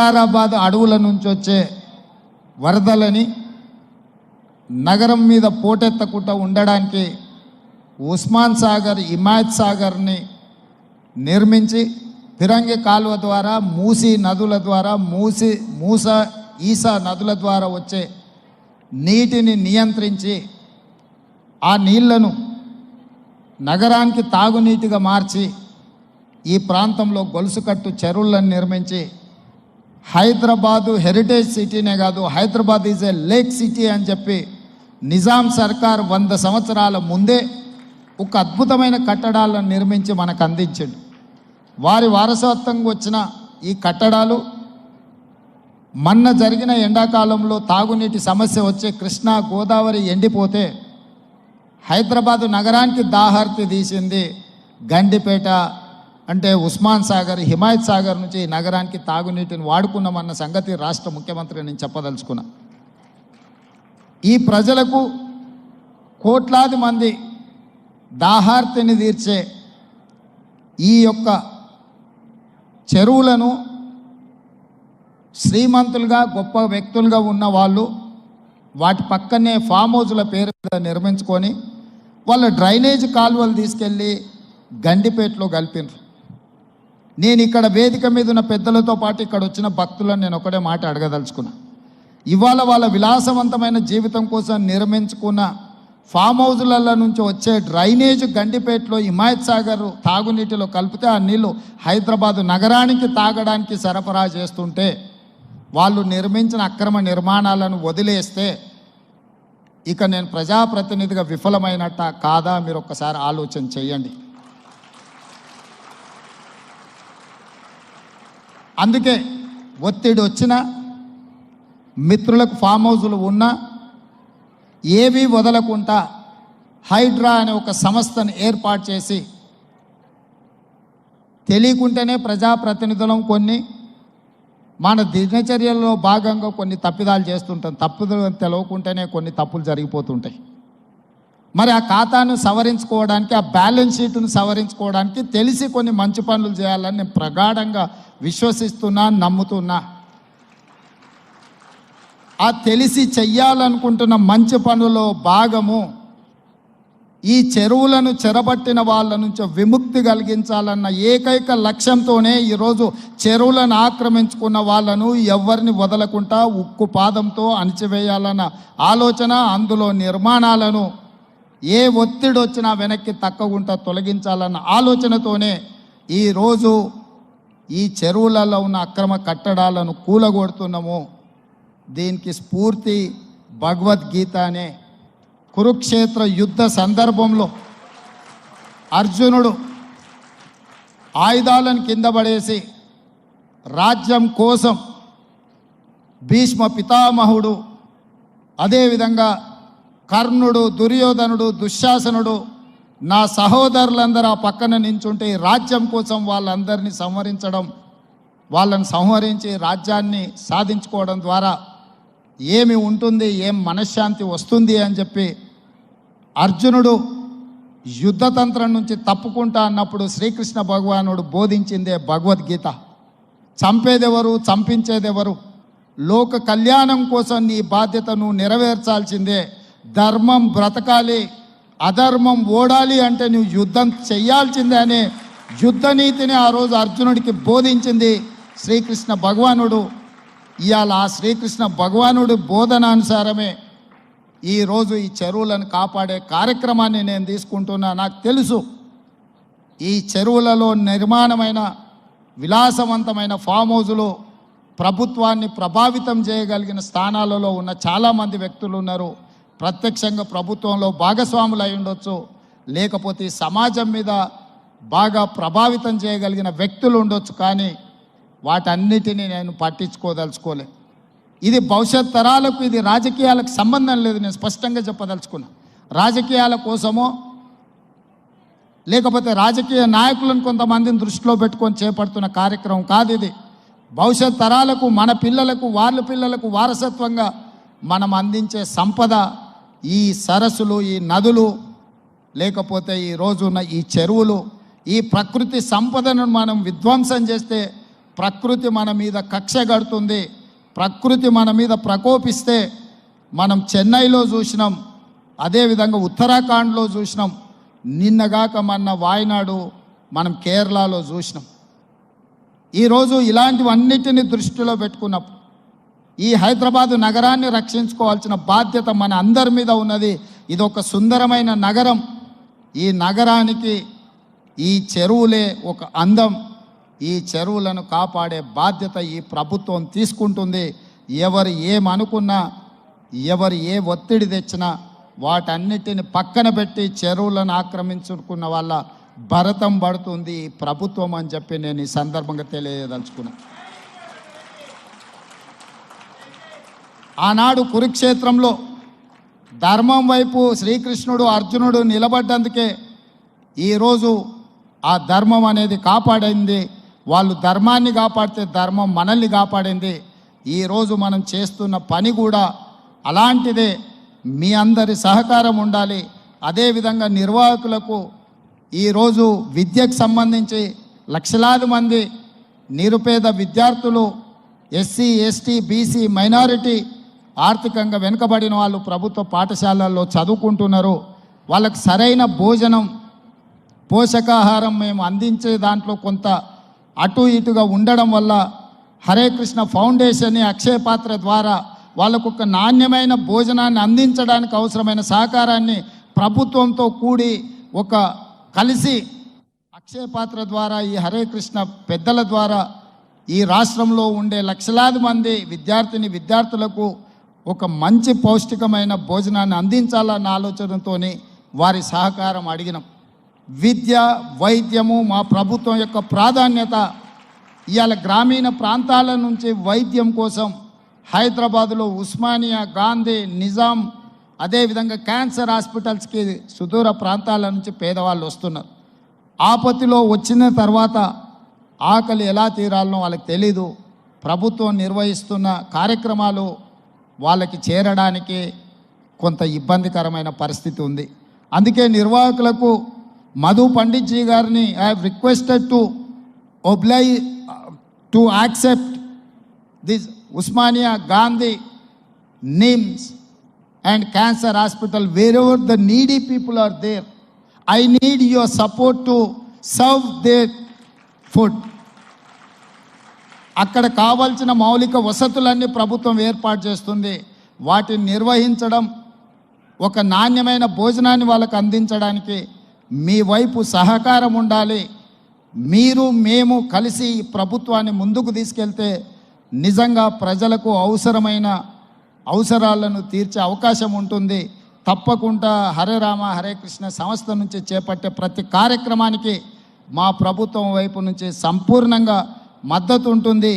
హైదరాబాద్ అడవుల నుంచి వచ్చే వరదలని నగరం మీద పోటెత్తకుండా ఉండడానికి ఉస్మాన్ సాగర్, హిమాయత్ సాగర్ని నిర్మించి ఫిరంగి కాలువ ద్వారా మూసీ నదుల ద్వారా ఈసా నదుల ద్వారా వచ్చే నీటిని నియంత్రించి ఆ నీళ్లను నగరానికి తాగునీటిగా మార్చి ఈ ప్రాంతంలో గొలుసుకట్టు చెరువులను నిర్మించి హైదరాబాదు హెరిటేజ్ సిటీనే కాదు, Hyderabad is a lake city అని చెప్పి నిజాం సర్కార్ 100 సంవత్సరాల ముందే ఒక అద్భుతమైన కట్టడాలను నిర్మించి మనకు అందించాడు. వారి వారసత్వంగా వచ్చిన ఈ కట్టడాలు మొన్న జరిగిన ఎండాకాలంలో తాగునీటి సమస్య వచ్చే కృష్ణా గోదావరి ఎండిపోతే హైదరాబాదు నగరానికి దాహార్తి తీసింది గండిపేట అంటే ఉస్మాన్ సాగర్, హిమాయత్ సాగర్ నుంచి నగరానికి తాగునీటిని వాడుకున్నామన్న సంగతి రాష్ట్ర ముఖ్యమంత్రి నేను చెప్పదలుచుకున్నా. ఈ ప్రజలకు కోట్లాది మంది దాహార్తిని తీర్చే ఈ యొక్క చెరువులను శ్రీమంతులుగా గొప్ప వ్యక్తులుగా ఉన్న వాళ్ళు వాటి పక్కనే ఫామ్ హౌజ్ల పేరు మీద నిర్మించుకొని వాళ్ళ డ్రైనేజ్ కాలువలు తీసుకెళ్ళి గండిపేటలో కలిపినారు. నేను ఇక్కడ వేదిక మీద ఉన్న పెద్దలతో పాటు ఇక్కడ వచ్చిన భక్తులను నేను ఒకటే మాట అడగదలుచుకున్నా. ఇవాళ వాళ్ళ విలాసవంతమైన జీవితం కోసం నిర్మించుకున్న ఫామ్ హౌజ్ల నుంచి వచ్చే డ్రైనేజ్ గండిపేటలో హిమాయత్ సాగర్ తాగునీటిలో కలిపితే ఆ నీళ్లు హైదరాబాదు నగరానికి తాగడానికి సరఫరా చేస్తుంటే వాళ్ళు నిర్మించిన అక్రమ నిర్మాణాలను వదిలేస్తే ఇక నేను ప్రజాప్రతినిధిగా విఫలమైనట్ట కాదా మీరు ఒక్కసారి ఆలోచన చేయండి. అందుకే ఒత్తిడి వచ్చినా మిత్రులకు ఫామ్ హౌజులు ఉన్నా ఏవీ వదలకుండా హైడ్రా అనే ఒక సంస్థను ఏర్పాటు చేసి తెలియకుంటేనే ప్రజాప్రతినిధులం కొన్ని మన దినచర్యల్లో భాగంగా కొన్ని తప్పిదాలు చేస్తుంటాం. తప్పులు తెలవకుంటేనే కొన్ని తప్పులు జరిగిపోతుంటాయి. మరి ఆ ఖాతాను సవరించుకోవడానికి, ఆ బ్యాలెన్స్ షీట్ను సవరించుకోవడానికి తెలిసి కొన్ని మంచి పనులు చేయాలని నేను ప్రగాఢంగా విశ్వసిస్తున్నా, నమ్ముతున్నా. ఆ తెలిసి చెయ్యాలనుకుంటున్న మంచి పనులో భాగము ఈ చెరువులను చెరబట్టిన వాళ్ళ నుంచి విముక్తి కలిగించాలన్న ఏకైక లక్ష్యంతోనే ఈరోజు చెరువులను ఆక్రమించుకున్న వాళ్ళను ఎవరిని వదలకుండా ఉక్కు పాదంతో అణిచివేయాలన్న ఆలోచన, అందులో నిర్మాణాలను ఏ ఒత్తిడి వచ్చినా వెనక్కి తక్కకుండా తొలగించాలన్న ఆలోచనతోనే ఈరోజు ఈ చెరువులలో ఉన్న అక్రమ కట్టడాలను కూలగొడుతున్నాము. దీనికి స్ఫూర్తి భగవద్గీత అనే కురుక్షేత్ర యుద్ధ సందర్భంలో అర్జునుడు ఆయుధాలను కింద పడేసి రాజ్యం కోసం భీష్మ పితామహుడు, అదేవిధంగా కర్ణుడు, దుర్యోధనుడు, దుశ్శాసనుడు నా సహోదరులందరూ ఆ పక్కన నించుంటే ఈ రాజ్యం కోసం వాళ్ళందరినీ వాళ్ళని సంహరించి రాజ్యాన్ని సాధించుకోవడం ద్వారా ఏమి ఉంటుంది, ఏం మనశ్శాంతి వస్తుంది అని చెప్పి అర్జునుడు యుద్ధతంత్రం నుంచి తప్పుకుంటా అన్నప్పుడు శ్రీకృష్ణ భగవానుడు బోధించిందే భగవద్గీత. చంపేదెవరు, చంపించేదెవరు, లోక కళ్యాణం కోసం నీ బాధ్యతను నెరవేర్చాల్సిందే. ధర్మం బ్రతకాలి, అధర్మం ఓడాలి అంటే నువ్వు యుద్ధం చెయ్యాల్సిందే అనే యుద్ధ నీతిని ఆ రోజు అర్జునుడికి బోధించింది శ్రీకృష్ణ భగవానుడు. ఇవాళ ఆ శ్రీకృష్ణ భగవానుడి బోధనానుసారమే ఈరోజు ఈ చెరువులను కాపాడే కార్యక్రమాన్ని నేను తీసుకుంటున్నా. నాకు తెలుసు ఈ చెరువులలో నిర్మాణమైన విలాసవంతమైన ఫామ్ హౌజులు ప్రభుత్వాన్ని ప్రభావితం చేయగలిగిన స్థానాలలో ఉన్న చాలామంది వ్యక్తులు ఉన్నారు. ప్రత్యక్షంగా ప్రభుత్వంలో భాగస్వాములు అయి ఉండొచ్చు, లేకపోతే సమాజం మీద బాగా ప్రభావితం చేయగలిగిన వ్యక్తులు ఉండొచ్చు. కానీ వాటన్నిటినీ నేను పట్టించుకోదలుచుకోలే. ఇది భవిష్యత్ తరాలకు, ఇది రాజకీయాలకు సంబంధం లేదు. నేను స్పష్టంగా చెప్పదలుచుకున్నా. రాజకీయాల కోసమో లేకపోతే రాజకీయ నాయకులను కొంతమందిని దృష్టిలో పెట్టుకొని చేపడుతున్న కార్యక్రమం కాదు ఇది. భవిష్యత్ తరాలకు, మన పిల్లలకు, వాళ్ళ పిల్లలకు వారసత్వంగా మనం అందించే సంపద ఈ సరస్సులు, ఈ నదులు, లేకపోతే ఈ రోజున్న ఈ చెరువులు, ఈ ప్రకృతి సంపదను మనం విధ్వంసం చేస్తే ప్రకృతి మన మీద కక్ష కడుతుంది, ప్రకృతి మన మీద ప్రకోపిస్తే మనం చెన్నైలో చూసినాం, అదేవిధంగా ఉత్తరాఖండ్లో చూసినాం, నిన్నగాక మొన్న వాయనాడు మనం కేరళలో చూసినాం. ఈరోజు ఇలాంటివన్నిటిని దృష్టిలో పెట్టుకున్నప్పుడు ఈ హైదరాబాదు నగరాన్ని రక్షించుకోవాల్సిన బాధ్యత మన అందరి మీద ఉన్నది. ఇది ఒక సుందరమైన నగరం. ఈ నగరానికి ఈ చెరువులే ఒక అందం. ఈ చెరువులను కాపాడే బాధ్యత ఈ ప్రభుత్వం తీసుకుంటుంది. ఎవరు ఏమనుకున్నా, ఎవరు ఏ ఒత్తిడి తెచ్చినా వాటన్నిటిని పక్కన పెట్టి చెరువులను ఆక్రమించుకున్న వాళ్ళ భరతం పడుతుంది ఈ ప్రభుత్వం అని చెప్పి నేను ఈ సందర్భంగా తెలియదలుచుకున్నాను. ఆనాడు కురుక్షేత్రంలో ధర్మం వైపు శ్రీకృష్ణుడు అర్జునుడు నిలబడ్డందుకే ఈరోజు ఆ ధర్మం అనేది కాపాడింది. వాళ్ళు ధర్మాన్ని కాపాడితే ధర్మం మనల్ని కాపాడింది. ఈరోజు మనం చేస్తున్న పని కూడా అలాంటిదే. మీ అందరి సహకారం ఉండాలి. అదేవిధంగా నిర్వాహకులకు ఈరోజు విద్యకు సంబంధించి లక్షలాది మంది నిరుపేద విద్యార్థులు, ఎస్సీ, ఎస్టీ, బీసీ, మైనారిటీ, ఆర్థికంగా వెనుకబడిన వాళ్ళు ప్రభుత్వ పాఠశాలల్లో చదువుకుంటున్నారు. వాళ్ళకు సరైన భోజనం, పోషకాహారం మేము అందించే దాంట్లో కొంత అటు ఇటుగా ఉండడం వల్ల హరే కృష్ణ ఫౌండేషన్, అక్షయ పాత్ర ద్వారా వాళ్ళకు ఒక నాణ్యమైన భోజనాన్ని అందించడానికి అవసరమైన సహకారాన్ని ప్రభుత్వంతో కూడి ఒక కలిసి అక్షయ పాత్ర ద్వారా ఈ హరే కృష్ణ పెద్దల ద్వారా ఈ రాష్ట్రంలో ఉండే లక్షలాది మంది విద్యార్థులకు ఒక మంచి పౌష్టికమైన భోజనాన్ని అందించాలన్న ఆలోచనతో వారి సహకారం అడిగినాం. విద్య, వైద్యము మా ప్రభుత్వం యొక్క ప్రాధాన్యత. ఇవాళ గ్రామీణ ప్రాంతాల నుంచి వైద్యం కోసం హైదరాబాదులో ఉస్మానియా, గాంధీ, నిజాం, అదేవిధంగా క్యాన్సర్ హాస్పిటల్స్కి సుదూర ప్రాంతాల నుంచి పేదవాళ్ళు వస్తున్నారు. ఆపత్తిలో వచ్చిన తర్వాత ఆకలి ఎలా తీరాలనో వాళ్ళకి తెలీదు. ప్రభుత్వం నిర్వహిస్తున్న కార్యక్రమాలు వాళ్ళకి చేరడానికి కొంత ఇబ్బందికరమైన పరిస్థితి ఉంది. అందుకే నిర్వాహకులకు మధు పండిట్ జీ గారిని I have requested to accept this Osmania, Gandhi, NIMS and cancer hospital, wherever the needy people are there. I need your support to serve their food. అక్కడ కావాల్సిన మౌలిక వసతులన్నీ ప్రభుత్వం ఏర్పాటు చేస్తుంది. వాటిని నిర్వహించడం, ఒక నాణ్యమైన భోజనాన్ని వాళ్ళకు అందించడానికి మీ వైపు సహకారం ఉండాలి. మీరు మేము కలిసి ఈ ప్రభుత్వాన్ని ముందుకు తీసుకెళ్తే నిజంగా ప్రజలకు అవసరాలను తీర్చే అవకాశం ఉంటుంది. తప్పకుండా హరే రామ హరే కృష్ణ సంస్థ నుంచి చేపట్టే ప్రతి కార్యక్రమానికి మా ప్రభుత్వం వైపు నుంచి సంపూర్ణంగా మద్దతు ఉంటుంది.